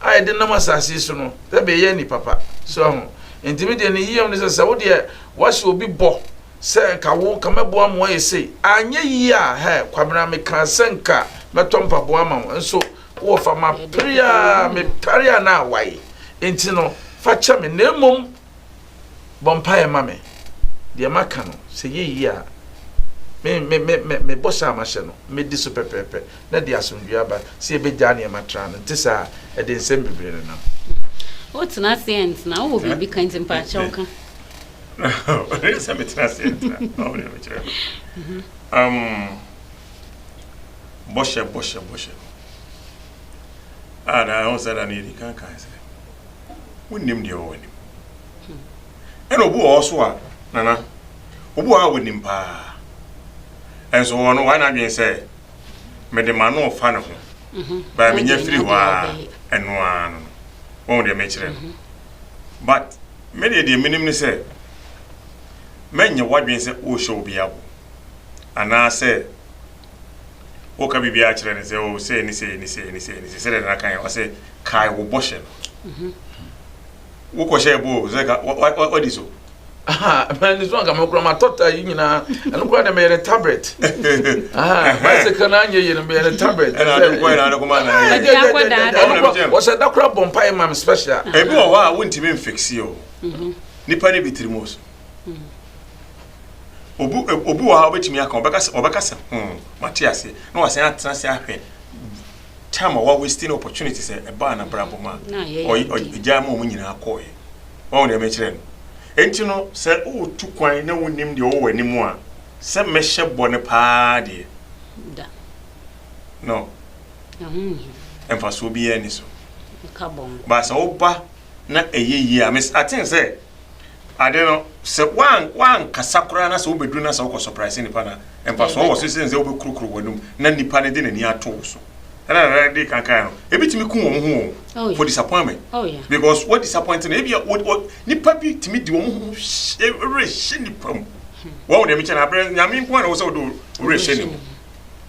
aye de nam asase su no sabe ye ni papa so intimidate ne yiyam ne se wo de wa hye obi bo se ka wo ka mebo am wo yesi anye yi a he kwabena me kan senka metompa bo am nso wo fa ma prayer me taria na awai enti no fa cha me nemom bompa e ma me de maka no se yi a me bossa ma hye no me di so pepepe na de asomdua ba se e be ja ne ma tra no ntisa e de nsem bebre no na what's not sense na wo bi kan tempa choka It's a mitrasent. Boshe. And I also said I need it. Can't say. We name the old. And Obu also, Nana. Obu I would him pa. And so on, why not being said, made the man no fan of him. But I mean, you're free and one. Only a matron. But many of the minimum say. Men your what say o show be able and I say o ka bibia kire say o say ni say na kan o say kai wo boshe wo ko share bo say what is so man this one ga makura ma tota yi nyina anu kwa na me tablet ba se kana anye yi na me tablet and I go na ko ma na o say dakura bompa mam special e bi o wa wontimi fix yo nipa ne bitirimo so obu wa obetimi aka obekasa Matias no wa say atena se ahwe time wa wasting opportunity say e ba na brabo ma o ijama o nyina akoye won de me kire no enti no se o tu kwan na wonim de o wanimu a se mehye bone pa de da no emfaso bi ani so ka bon ba se oba na eyeyi a I think say I don't know. Se one kasakura na se obedu na se wo surprise nipa na empa so wo so se obe krukru wanum na nipa ne de na ni ato so na de kankan no ebitimi ku wo ho for disappointment because what disappointing e bia nipa bi timi di wo ho re nipa mu wo de me chena abre nyame nko na wo se wo do re she ni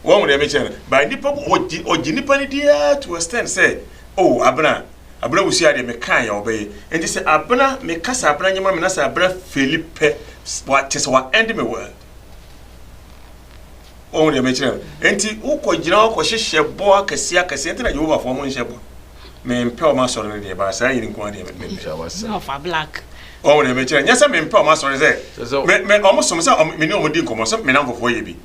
wo de me chena by nipa oji nipa ne dia to extend say oh Abena Owusua de me kan ya obey enti se Abena me kasa Abena nyama me na se Abena Felipe what is what end me word o de me kire enti ukogina ko hyehyɛ bo akase enti na Jehovah fo mo nhye bo me mpe o ma sɔre ne de ba sa yiri nko de me no for black o de me kire nyasa me mpe o ma sɔre ze me o mo som sa me ne o mo di nkomo so me na mfofo ye bi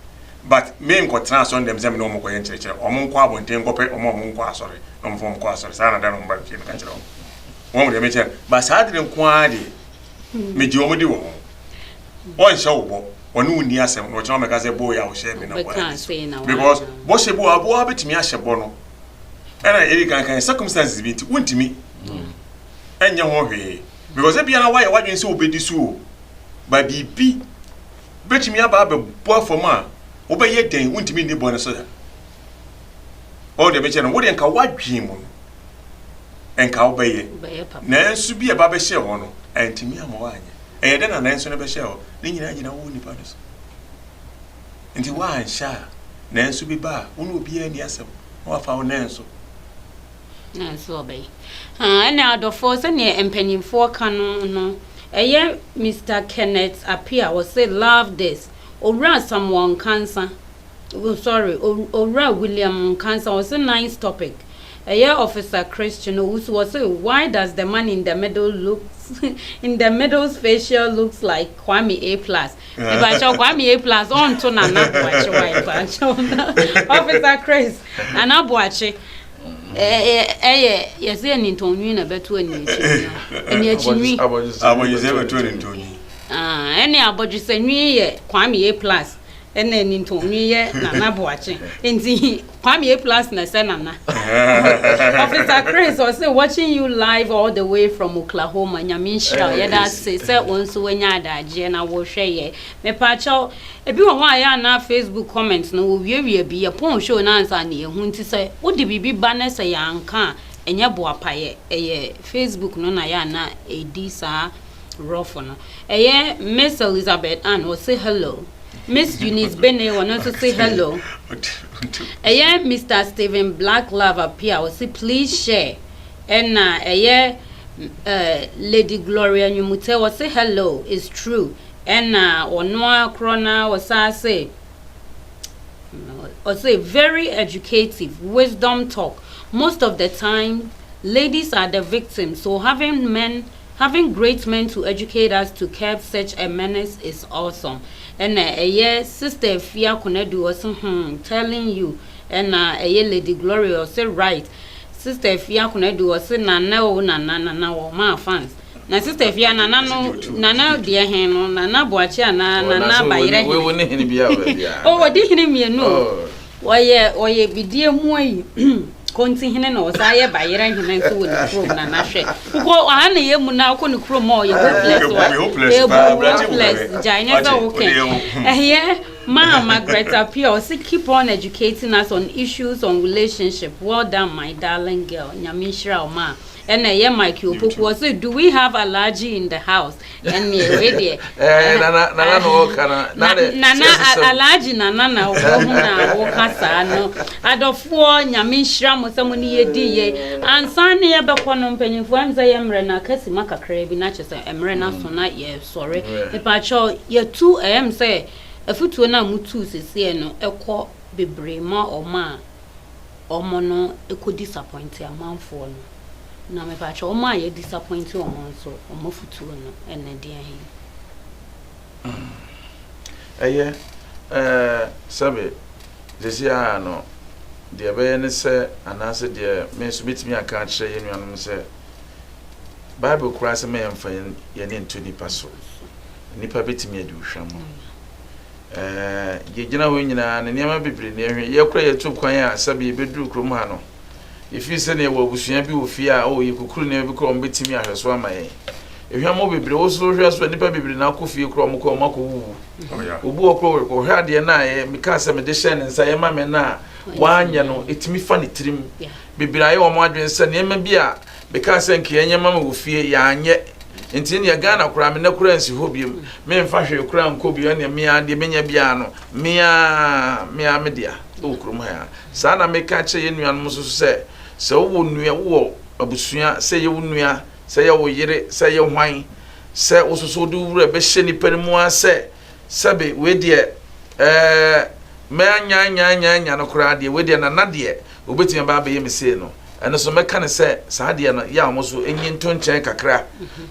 but me nko tena so ndem ze me no mo koye nkyerɛkyerɛ o mo nko abonten nkɔpɛ o mo nko asɔre no mo nko asɔre sa na da no mba ki me ka kyerɛ o mo de me kire ba sa de nko ade me di o mo di wo o nhyɛ wo bo onu uni asem no chama ka say boy a wo share me na because bo she bo abo abetimi ahye bo no na eri kan circumstances bi nti wontimi enye ho hwe because e bia na why wadwen say obedi so ba bibi betimi aba be bo afom a obeye den wontimi ni bo ne so da o de be che no wo de nka wadwen mu enka obeye na ensu bi e ba be hye ho no entimi amawa anya e de na ensu ne be hye ho ni nyina wo nipa no so nti wa ansha na ensu bi ba wonu obi ani asem wa fa wo na ensu obey na adofo se ne empanyimfo kanu no eye Mr. Kenneth Apia was say love this owura someone cancer owura William cancer was a nice topic. Officer Christian Owusua say why does the man in the middle in the middle's facial looks like Kwame A+. If I show Kwame A+ on to Nana Boache Officer Chris Nana Boache Yes, any Tony never to any chinny. Any about you say me, Kwame A plus. And then into me, Nana watching. Indeed, Kwame A plus Nasenana. Officer Chris was watching you live all the way from Oklahoma. Yamisha, yeah, that's said once when yada, Jenna will share. Me pacho, if you want na Facebook comments, no, we be upon show an answer near whom to say, what did be banners a young car, and ya boa pie, a Facebook no na a disa rough on. A Miss Elizabeth Ann will say hello. Miss Eunice Bene will not say hello. Mr. Stephen Black Love appear will say please share. And Lady Gloria Nyumute will say hello. It's true. And Onwa Krona will say very educative wisdom talk. Most of the time, ladies are the victims. So having great men to educate us to curb such a menace is awesome. And sister Fia Konedu was telling you, and Lady Gloria was right. Sister Fia Konedu was na ma fans. Na sister Fia nana dear hen nana boachi nana bayire. We wouldn't any be out. Oh, what did he know? Why be dear moy. Continue no say by year and him so with chrome na hwe ko ana ye mu na ko ne chrome o ye hopeless giant okay Mama Greta Pio keep on educating us on issues on relationship. Well done, my darling girl. Nyamishra ma. And Mike Opoku was do we have allergy in the house? And me ready. Nana allergy nana na okasa no. Adofo Nyamishra mo samuni ye di ansane ye bekọ no mpanyimfo amza ye mre na kasi makakra bi na chese emre na so na ye sorry. Me pa cho ye 2 am say afutuo na mutu sese no ekọ bebre ma oma omono eko disappoint amanfo no na me pa cho oma ye disappoint omo so omo futuo no ene de ahe sabe desia no de be ne se anase de me so bitimi aka kire ye nuanom se Bible kura se me yemfa ye ne ntoni paso nipa bitimi adu hwam ye gina ho nyina ne niam bebre ne hwe ye kura ye tu kwan a sabe beduru krom ha no ifi se ne wo busua bi wo fi a o ye kukuru ne bi krom betimi ahweso amaye ehwa mo bebre wo so hwe so nipa bebre na akofie krom ko mako wu obu okro ko hwe ade na ye mika se me de hye ne nsa ye ma me na wanya no etimi fa ne tirim bebre aye wo mo adwen se ne ma bi a mika se nke ye nyama wo fie ya anye enti ne Ghana kura me na kura nsi hobiem me mfa hwe kura nkobi ne me ade menya bia no me me dia okrum ha sa na me ka che ye nuanom so se wo nua wo abusua se ye wo nua se ye wo yire se ye hwan se ososo du wura be hye ni panimu ase sabe we de me anya no kura de we de na de obetime ba be ye me se no ene so me kan se sa de no ya mo so enyi ntonchen kakra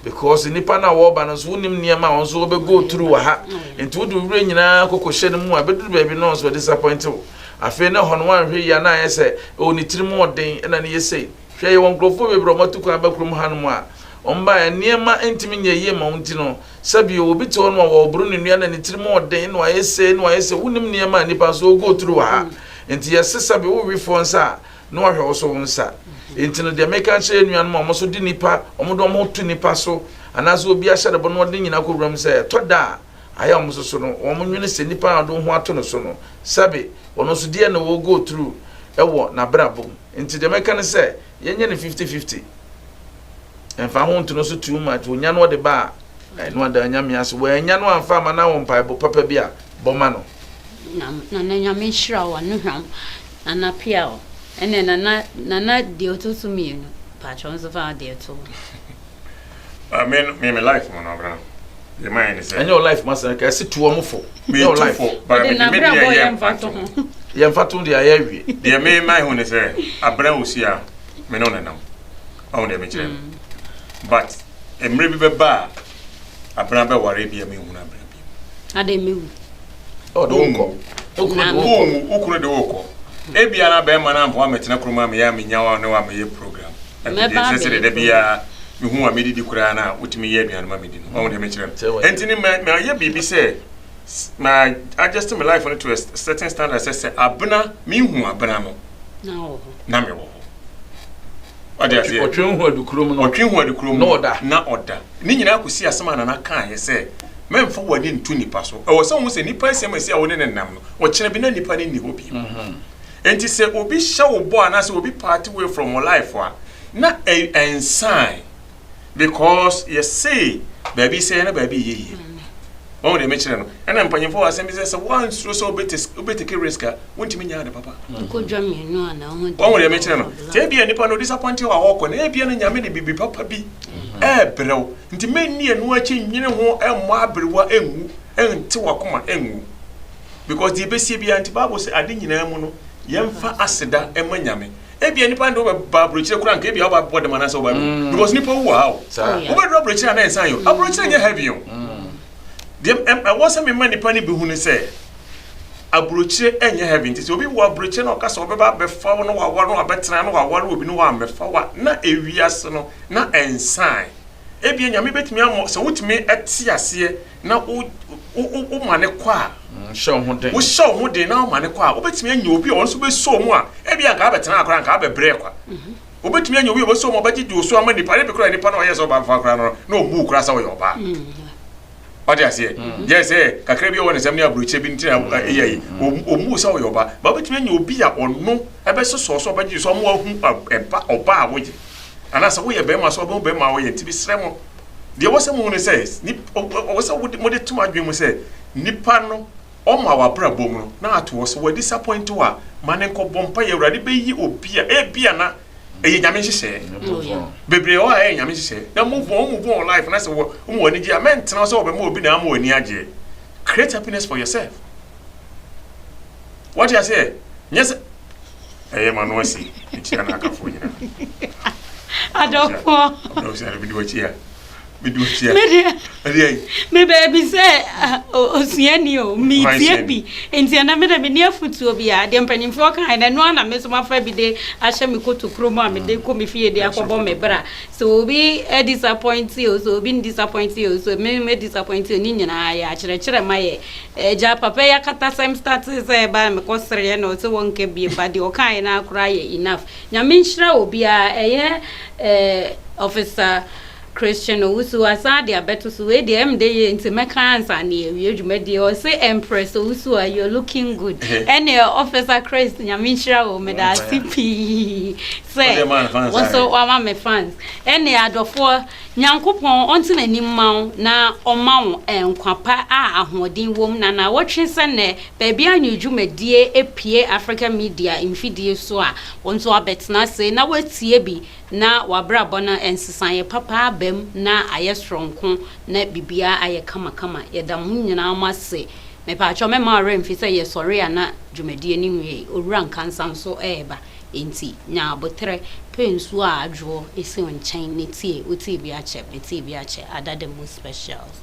because nipa na wo ba no so unim niam a won so be go through ha enti wo du wura nyina kokoshe no mu a be du ba bi no so disappoint wo afi na hono wan hwe ya na yese o ni tirimu oden na ne yese hwe ye won grofo be bro matuku abakrum hanmu a omba ya niema entimi nyeye ma unti no sabi obi to no wo bru ne nua na ne tirimu oden no yese unim niema nipa so go through ha enti yese sabi wo wi fonsa no hwe wo so wonsa enti no de meka che nua no mo so di nipa omodo mo tu nipa so anazo obi a hyade bo no oden nyina ko bram se to da aya mo so no wo mo nwene se nipa ado ho ato no so no sabi ono so dia na wo go through ewo na brabo enti de meka ne se yenye ne 50-50 enfa ho ntuno so too much onya no de ba no da nyame ase wo enya no amfa ma na wo mpa bo papa bia boma no na nyame hira wa no hwam ana pia o ene na de otoso mi no pa chonzo fa de to me life mo na bra the mind is and your life must ka se to mo fo your life but me ye mfato de ayawie de me mai hu ne se abra osia me no nenam awon de me kire but emre bi be ba abra be ware bi me hu na abra bi ade me hu o do ko okuro de okko Ebia na be man am metena kroma me ya me nyawa ne wa me ye program. Say de bia me hu a me didi kura na utimi ye aduan ma me di no. Won de me kire. Entini me ye bibi say my adjust my life on to a certain standard say Abena me hu Abena no. Na me wo. Ode say otwen hu adukrom no. Otwen hu adukrom no oda. Na oda. Ni nyina akosi asema na kan ye say memfo wadi ntu nipa so. E wo say wo say nipa asema say wo ne nam no. Wo kire bi na nipa ne ni hobi. Enti say obi hye wo bo ana say obi part away from your life wa. Na a sign because you say baby say na baby ye. Won de me kire no. E na mpanyefo asem bi say one so obetake risk wontimi nya de papa. Ko dwame no ana ho. Won de me kire no. Te bia nipa no disappoint wa wo ko na e bia na nyame de bibi papa bi. Brew. Nti menni enu achi nyine ho emmo abrewa enwu. Enti wakoma enwu. Because the besi bia nti Bible say ade nyina mu no yemfa aseda ema nyame. Ebia nipa ndo ba brochire kura nka ebia ba bode mana so ba because nipa wo ha o be do brochire na ensan yo abrochire nya heavy yo dem was me man nipa ni bi hu ni say abrochire enya heavy nti obi wo abrochire na okasa obeba be fa wo no wa no abetena no wa obi no wa mefa wa na ewiase no na ensan ebia nyame betimi amo so wutimi eti ase na o mane kwa show ho den. Wo show ho den na o mane kwa obetimi anya obi on so be so mu a ebia nka abetena akora nka abebre kwa obetimi anya obi o so mu baji di oso ama nipa be kora nipa na o yeso ba fa kora no na obu kora sa wo yoba ode ase je say kakra bi won sem ne abroche bi ntina eyi omu sa wo yoba ba obetimi anya obi a ono ebe so baji so mo hu empa oba a woje ana sa wo ye be ma so be ma wo ye ntibi sremo de wo se mu ne says ni wo se wo de tuma adwen mu say nipa no o ma wa bra bom no na ato wo se wo disappoint wa mane ko bompa ye urade be yi obi a e bia na e nyame hihye bebre o a e nyame hihye na move on life na se wo mo ani gi ament na so wo be ma obi na ma oni age create happiness for yourself. What you say? Yes. Manuasi ichana akafo nyina adofo no say be do chia me baby say osuani o mi tie bi enti na me da me ne afutuo bi a de mpanimfo kan na no na me so mafa bi de ahye me koto kromo a me de ko me fie de akobo me bra so obi disappoint you so obi disappoint you so me disappoint you ni nyina ya kire maye ja papa ya kata same start say ba me ko sere no so wonke bi ba de o kan na akura ye enough nyame nhira obi a officer Christian Owusua Sadia better so we the MD into mechanics and you or say Empress Owusua you're looking good. Any officer Christian Yamishra or Meda CP say what's so my fans. Any other for Yankupon onto any mount na or mount and quapa holding woman na watching Sunday baby and you jume dear APA African media in video so on so I bet na say now what's yebi na wabra bona ensisan papa bem na aye strong ko na bibia aye kama yeda hu nyina ma se me pa cho me ma remfi se ye sorry ana dwumadi ani nwe owura nkansan so eba enti nya abotre pensu a adwo esi won chen ne tie oti bi ache adade mo specials